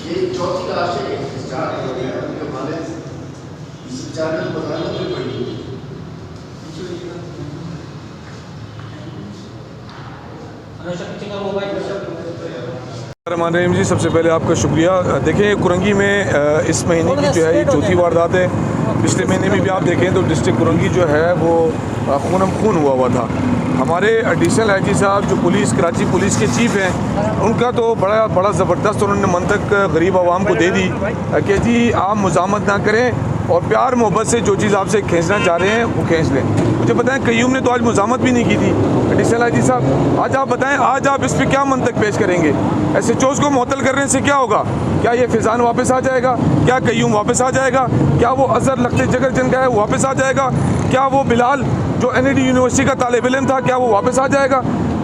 ये चौथी लाश है, स्टार्ट हो गया उनके वालिद इस बेचारे को बताना भी पड़ी। रहीम जी, सबसे पहले आपका शुक्रिया। देखें, कुरंगी में इस महीने की जो है ये चौथी वारदात है। पिछले महीने में भी आप देखें तो डिस्ट्रिक्ट कुरंगी जो है वो खूनम खून हुआ था। हमारे एडिशनल आईजी साहब जो पुलिस कराची पुलिस के चीफ हैं, उनका तो बड़ा ज़बरदस्त उन्होंने मंतक गरीब आवाम को दे दी कि जी आप मुज़ामत ना करें और प्यार मोहब्बत से जो चीज़ आपसे खींचना चाह रहे हैं वो खींच लें। मुझे बताएं, कयूम ने तो आज मुज़ामत भी नहीं की थी। एडिशनल आईजी साहब, आज आप बताएं, आज आप इस पर क्या मंतक पेश करेंगे? SHOs को मुअत्तल करने से क्या होगा? क्या ये फिजान वापस आ जाएगा? क्या कयूम वापस आ जाएगा? क्या वो अजहर लखते जगर जिनका है वो वापस आ जाएगा? क्या वो बिलाल जो NAD यूनिवर्सिटी का तालिब इल्म था क्या वो वापस आ जाएगा?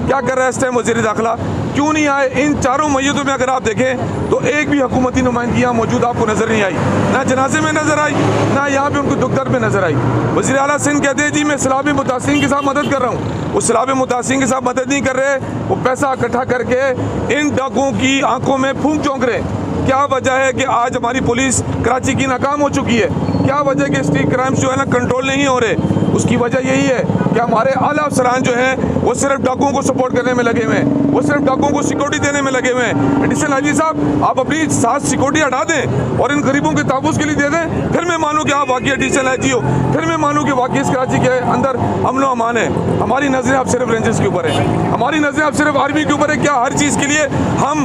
क्या कर रहा है इस टाइम वज़ीर दाखिला? क्यों नहीं आए? इन चारों मैयतों में अगर आप देखें तो एक भी हुकूमती नुमाइंदगियाँ मौजूद आपको नज़र नहीं आई, ना जनाजे में नज़र आई, ना यहाँ पे उनको दुख दर्द में नज़र आई। वज़ीर आला सिंध कहते हैं जी मैं सैलाब मुतासिरीन के साथ मदद कर रहा हूँ। वो सैलाब मुतासिरीन के साथ मदद नहीं कर रहे, वो पैसा इकट्ठा करके इन डाकुओं की आंखों में फूंक चौंक रहे। क्या वजह है कि आज हमारी पुलिस कराची की नाकाम हो चुकी है? क्या वजह है कि स्ट्रीट क्राइम्स जो है ना कंट्रोल नहीं हो रहे? उसकी वजह यही है कि हमारे आला अफसरान जो हैं वो सिर्फ डाकुओं को सपोर्ट करने में लगे हुए हैं, वो सिर्फ डाकुओं को सिक्योरिटी देने में लगे हुए हैं। एडिशनल आईजी साहब, आप अपनी साथ सिक्योरिटी हटा दें और इन गरीबों के तहफ़्फ़ुज़ के लिए दे दें, फिर मैं मानूँ कि आप वाकई एडिशनल आईजी हो, फिर मैं मानूँ कि वाकई इस कराची के अंदर अमन व अमान है। हमारी नज़रें अब सिर्फ रेंजर्स के ऊपर है, हमारी नज़रें अब सिर्फ आर्मी के ऊपर है। क्या हर चीज़ के लिए हम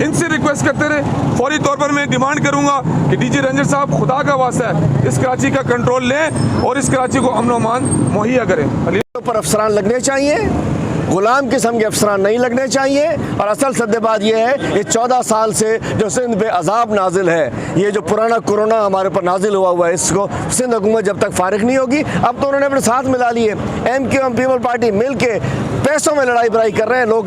इनसे रिक्वेस्ट करते रहे? फौरी तौर पर मैं डिमांड करूँगा कि DG रेंजर साहब, खुदा का वास्ता है, इस कराची का कंट्रोल लें और इस कराची को अमन व अमान मुहैया करें। पर अफसरान लगने चाहिए, गुलाम किस्म के अफसरान नहीं लगने चाहिए। और असल सद्दे बात यह है, ये 14 साल से जो सिंध पे अजाब नाजिल है, ये जो पुराना कोरोना हमारे ऊपर नाजिल हुआ है, इसको सिंध हुकूमत जब तक फारिग नहीं होगी, अब तो उन्होंने अपने साथ मिला लिए। MQ पीपल पार्टी मिल के पैसों में लड़ाई बड़ाई कर रहे हैं। लोग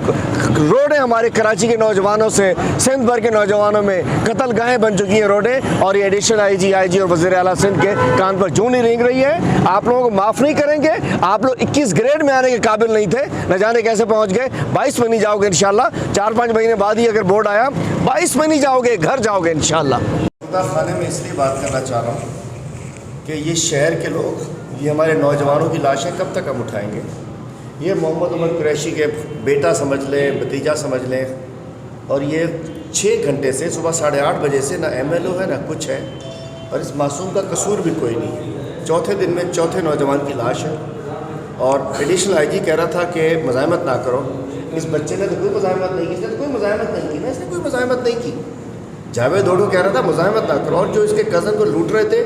रोडें हमारे कराची के नौजवानों से, सिंध भर के नौजवानों में कत्ल गाहें बन चुकी हैं रोडें, और ये एडिशनल IG और वज़ीर आला सिंध के कान पर जूं नहीं रेंग रही है। आप लोगों को माफ़ नहीं करेंगे। आप लोग 21 ग्रेड में आने के काबिल नहीं थे, न जाने कैसे पहुंच गए। 22 में नहीं जाओगे इंशाल्लाह, 4-5 महीने बाद ही अगर बोर्ड आया, 22 में नहीं जाओगे, घर जाओगे इंशाल्लाह। खाने में इसलिए बात करना चाह रहा हूँ कि ये शहर के लोग, ये हमारे नौजवानों की लाशें कब तक हम उठाएंगे? ये मोहम्मद उमर कुरैशी के बेटा समझ लें, भतीजा समझ लें, और ये 6 घंटे से सुबह 8:30 बजे से ना MLO है ना कुछ है, और इस मासूम का कसूर भी कोई नहीं। चौथे दिन में चौथे नौजवान की लाश है, और एडिशनल IG कह रहा था कि मज़ाहमत ना करो। इस बच्चे ने तो कोई मज़ाहमत नहीं की, इसने तो कोई मज़ाहमत नहीं की ना, इसने कोई मज़ाहमत नहीं की। जावेद ओडो कह रहा था मज़ाहमत ना करो, और जो इसके कज़न को लूट रहे थे,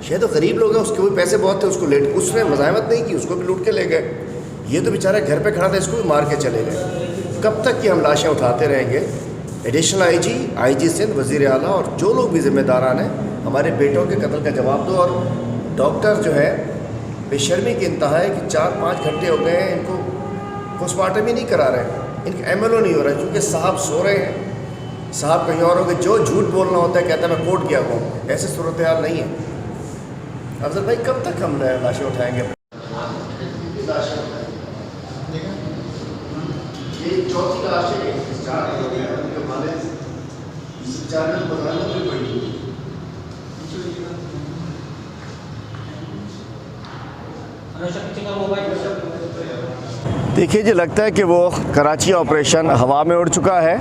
शायद तो गरीब लोग हैं, उसके भी पैसे बहुत थे, उसने मज़ाहमत नहीं की, उसको भी लूट के ले गए। ये तो बेचारा घर पे खड़ा था, इसको भी मार के चले गए। कब तक कि हम लाशें उठाते रहेंगे? एडिशनल IG सिंध, वज़ीर आला और जो लोग भी ज़िम्मेदारान हैं, हमारे बेटों के कत्ल का जवाब दो। और डॉक्टर जो है बेशर्मी की इंतहा है कि 4-5 घंटे हो गए हैं, इनको पोस्टमार्टम ही नहीं करा रहे, इनका MLO नहीं हो रहा है, क्योंकि साहब सो रहे हैं। साहब कहीं और हो गए, जो झूठ बोलना होता है कहता है मैं कोर्ट गया हूँ, ऐसे सूरत हाल नहीं है। अफजल भाई, कब तक हम लाशें उठाएंगे? ये चौथी लाश है, स्टार्ट हो गया उनके वालिद इस बेचारे को बताना भी पड़ी। देखिए जी, लगता है कि वो कराची ऑपरेशन हवा में उड़ चुका है।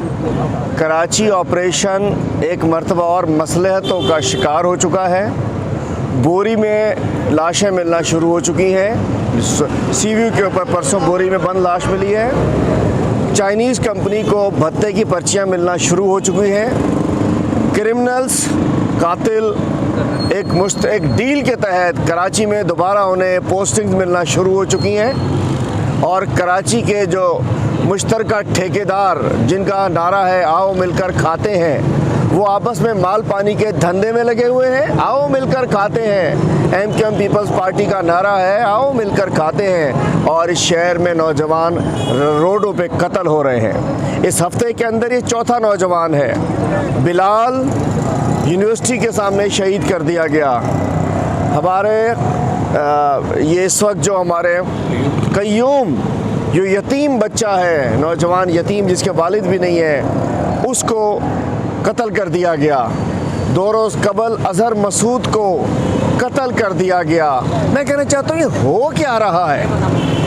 कराची ऑपरेशन एक मरतबा और मसलहतों का शिकार हो चुका है। बोरी में लाशें मिलना शुरू हो चुकी हैं। सीव्यू के ऊपर परसों बोरी में बंद लाश मिली है। चाइनीज़ कंपनी को भत्ते की पर्चियां मिलना शुरू हो चुकी हैं। क्रिमिनल्स, कातिल एक डील के तहत कराची में दोबारा उन्हें पोस्टिंग्स मिलना शुरू हो चुकी हैं, और कराची के जो मुश्तरका ठेकेदार जिनका नारा है आओ मिलकर खाते हैं, वो आपस में माल पानी के धंधे में लगे हुए हैं। आओ मिलकर खाते हैं, MQ पीपल्स पार्टी का नारा है आओ मिलकर खाते हैं, और इस शहर में नौजवान रोडों पे कत्ल हो रहे हैं। इस हफ्ते के अंदर ये चौथा नौजवान है। बिलाल यूनिवर्सिटी के सामने शहीद कर दिया गया। हमारे ये इस वक्त जो हमारे कयूम जो यतीम बच्चा है, नौजवान यतीम जिसके वालिद भी नहीं है, उसको कत्ल कर दिया गया। 2 रोज़ कबल अजहर मसूद को कत्ल कर दिया गया। मैं कहना चाहता हूँ ये हो क्या रहा है?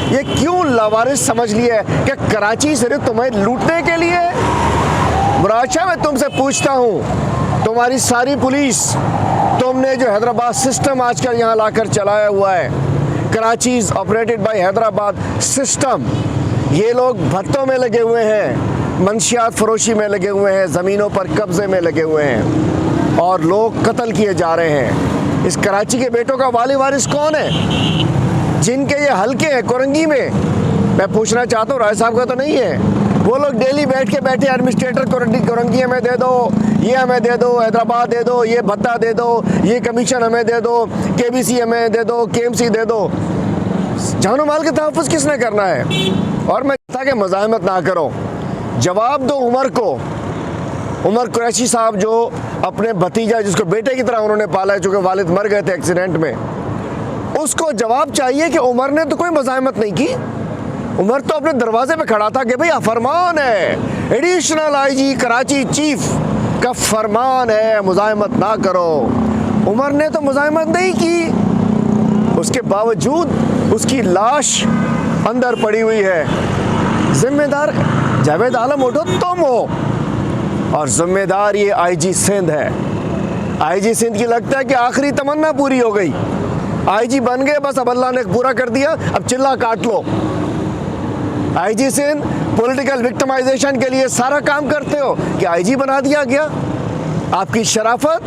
ये क्यों लावारिस समझ लिया है कि कराची सिर्फ तुम्हें लूटने के लिए? मुराद शाह, मैं तुमसे पूछता हूँ, तुम्हारी सारी पुलिस, तुमने जो हैदराबाद सिस्टम आजकल यहाँ लाकर चलाया हुआ है, Karachi is operated by Hyderabad system, ये लोग भत्तों में लगे हुए हैं, मंशियात फरोशी में लगे हुए हैं, ज़मीनों पर कब्ज़े में लगे हुए हैं और लोग कत्ल किए जा रहे हैं। इस कराची के बेटों का वाली वारिस कौन है? जिनके ये हल्के हैं कुरंगी में, मैं पूछना चाहता हूँ, राय साहब का तो नहीं है? वो लोग डेली बैठ के बैठे एडमिनिस्ट्रेटर कुरंगी हमें दे दो, ये हमें दे दो, हैदराबाद दे दो, ये भत्ता दे दो, ये कमीशन हमें दे दो, KBC हमें दे दो, KMC दे दो। जानो माल के तहफ़्फ़ुज़ किसने करना है? और मैं था कि मज़ाहमत ना करो, जवाब दो उमर को। उमर कुरैशी साहब जो अपने भतीजा, जिसको बेटे की तरह उन्होंने पाला है, चूँकि वालिद मर गए थे एक्सीडेंट में, उसको जवाब चाहिए कि उमर ने तो कोई मज़ाहमत नहीं की। उमर तो अपने दरवाजे पे खड़ा था कि भाई फरमान है, एडिशनल IG कराची चीफ का फरमान है, मुज़ाहमत ना करो। उमर ने तो मुज़ाहमत नहीं की, उसके बावजूद उसकी लाश अंदर पड़ी हुई है। जिम्मेदार जावेद आलम उठो तुम हो, और जिम्मेदार ये IG सिंध है। IG सिंध की लगता है कि आखिरी तमन्ना पूरी हो गई, IG बन गए, बस अब अल्लाह ने पूरा कर दिया, अब चिल्ला काट लो। IG सिंध पॉलिटिकल विक्टिमाइजेशन के लिए सारा काम करते हो कि IG बना दिया गया। आपकी शराफत,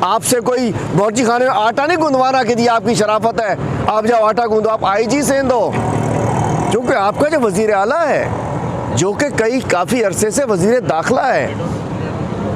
आपसे कोई बावर्ची खाने में आटा नहीं गूंदवाना कि जी आपकी शराफत है, आप जाओ आटा गूंदो, आप IG सिंध हो। क्योंकि आपका जो वज़ीर आला है, जो कि काफ़ी अरसे से वज़ीर दाखिला है,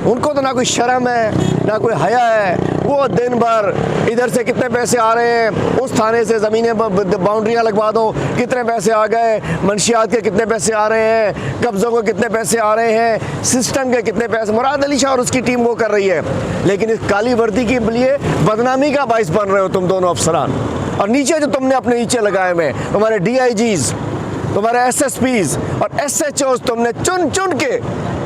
उनको तो ना कोई शर्म है ना कोई हया है। वो दिन भर इधर से कितने पैसे आ रहे हैं, उस थाने से ज़मीनें बाउंड्रियाँ लगवा दो, कितने पैसे आ गए, मंशियात के कितने पैसे आ रहे हैं, कब्ज़ों को कितने पैसे आ रहे हैं, सिस्टम के कितने पैसे, मुराद अली शाह और उसकी टीम वो कर रही है। लेकिन इस काली वर्दी के लिए बदनामी का बाइस बन रहे हो तुम दोनों अफसरान। और नीचे जो तुमने अपने नीचे लगाए हुए, तुम्हारे DIGs, तुम्हारे SSPs और SHOs, तुमने चुन चुन के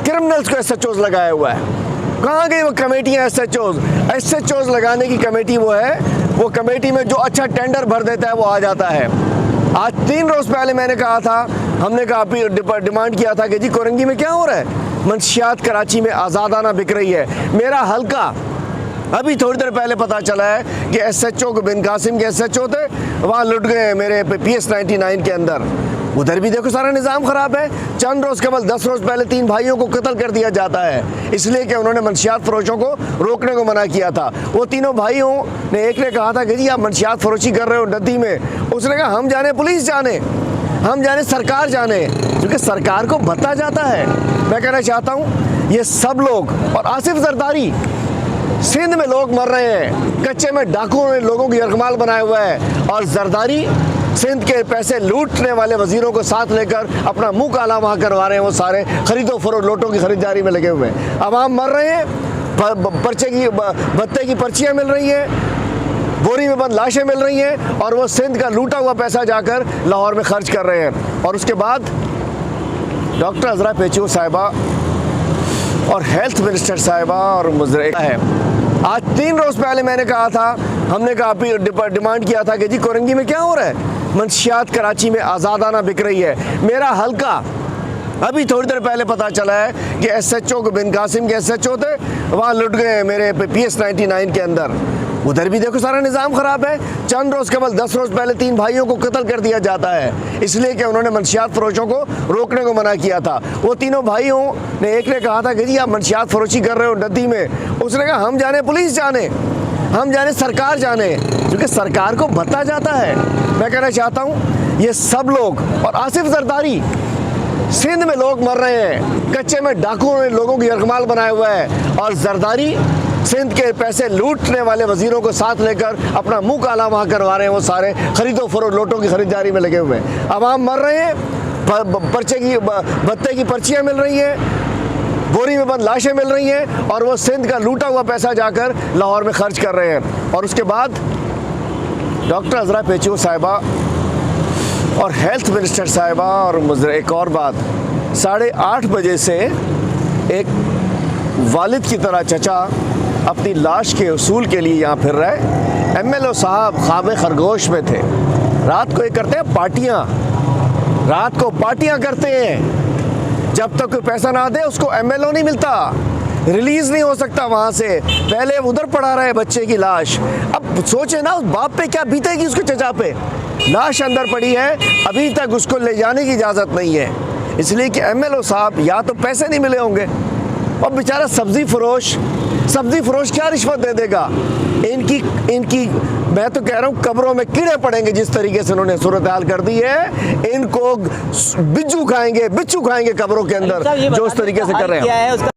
क्रिमिनल्स को SHOs लगाया हुआ है। कहाँ गई वो कमेटियाँ SHOs लगाने की कमेटी? वो है वो कमेटी में जो अच्छा टेंडर भर देता है वो आ जाता है। आज 3 रोज़ पहले मैंने कहा था, हमने कहा डिमांड किया था कि जी कुरंगी में क्या हो रहा है, मंशियात कराची में आज़ादाना बिक रही है। मेरा हल्का अभी थोड़ी देर पहले पता चला है कि SHO को बिन कासिम के SHO थे, वहाँ लुट गए मेरे PS 99 के अंदर। उधर भी देखो सारा निज़ाम ख़राब है। चंद रोज़ केवल 10 रोज़ पहले 3 भाइयों को कत्ल कर दिया जाता है, इसलिए कि उन्होंने मंशियात फरोशों को रोकने को मना किया था। वो तीनों भाइयों ने, एक ने कहा था कि जी आप मंशियात फरोशी कर रहे हो नदी में, उसने कहा हम जाने, पुलिस जाने, हम जाने, सरकार जाने, क्योंकि सरकार को भत्ता जाता है। मैं कहना चाहता हूँ ये सब लोग, और आसिफ जरदारी, सिंध में लोग मर रहे हैं, कच्चे में डाकुओं ने लोगों की यरगमाल बनाया हुआ है, और जरदारी सिंध के पैसे लूटने वाले वजीरों को साथ लेकर अपना मुंह काला वहाँ करवा रहे हैं। वो सारे खरीदो फरोख्त लोटों की खरीदारी में लगे हुए हैं। अवाम मर रहे हैं, भत्ते की पर्चियाँ मिल रही हैं, बोरी में बंद लाशें मिल रही हैं, और वो सिंध का लूटा हुआ पैसा जाकर लाहौर में खर्च कर रहे हैं। और उसके बाद डॉक्टर अजरा पेचू साहिबा और हेल्थ मिनिस्टर साहिबा और मुजरे है। आज 3 रोज़ पहले मैंने कहा था, हमने कहा डिमांड किया था कि जी कुरंगी में क्या हो रहा है, मंशियात कराची में आज़ादाना बिक रही है। मेरा हल्का अभी थोड़ी देर पहले पता चला है कि SHO को बिन कासिम के SHO थे, वहाँ लुट गए मेरे PS 99 के अंदर। उधर भी देखो सारा निज़ाम ख़राब है। चंद रोज़ केवल 10 रोज़ पहले 3 भाइयों को कत्ल कर दिया जाता है, इसलिए कि उन्होंने मंशियात फरोशों को रोकने को मना किया था। वो तीनों भाइयों ने, एक ने कहा था कि जी आप मंशियात फरोशी कर रहे हो नदी में, उसने कहा हम जाने, पुलिस जाने, हम जाने, सरकार जाने, क्योंकि सरकार को भत्ता जाता है। मैं कहना चाहता हूँ ये सब लोग, और आसिफ जरदारी, सिंध में लोग मर रहे हैं, कच्चे में डाकुओं ने लोगों की यरगमाल बनाया हुआ है, और जरदारी सिंध के पैसे लूटने वाले वजीरों को साथ लेकर अपना मुंह काला वहाँ करवा रहे हैं। वो सारे खरीदो फरोख्त लोटों की खरीदारी में लगे हुए हैं। अवाम मर रहे हैं, भत्ते की पर्चियाँ मिल रही हैं, बोरी में बंद लाशें मिल रही हैं, और वो सिंध का लूटा हुआ पैसा जाकर लाहौर में खर्च कर रहे हैं। और उसके बाद डॉक्टर अजरा पेचू साहिबा और हेल्थ मिनिस्टर साहिबा और मुजरे, एक और बात, 8:30 बजे से एक वालिद की तरह चचा अपनी लाश के उसूल के लिए यहाँ फिर रहे। एमएलए साहब ख्वाब खरगोश में थे। रात को ये करते हैं पार्टियाँ, रात को पार्टियाँ करते हैं। जब तक कोई पैसा ना दे उसको एमएलए नहीं मिलता, रिलीज़ नहीं हो सकता वहाँ से। पहले उधर पड़ा रहे बच्चे की लाश। अब सोचे ना उस बाप पे क्या बीतेगी, उसके चचा पे। लाश अंदर पड़ी है, अभी तक उसको ले जाने की इजाज़त नहीं है, इसलिए कि एमएलए साहब या तो पैसे नहीं मिले होंगे, और बेचारा सब्ज़ी फरोश क्या रिश्वत दे देगा। इनकी मैं तो कह रहा हूँ कब्रों में कीड़े पड़ेंगे जिस तरीके से उन्होंने सूरत हाल कर दी है। इनको बिच्छू खाएंगे कब्रों के अंदर, जो इस तरीके से कर रहे हैं। क्या है उसका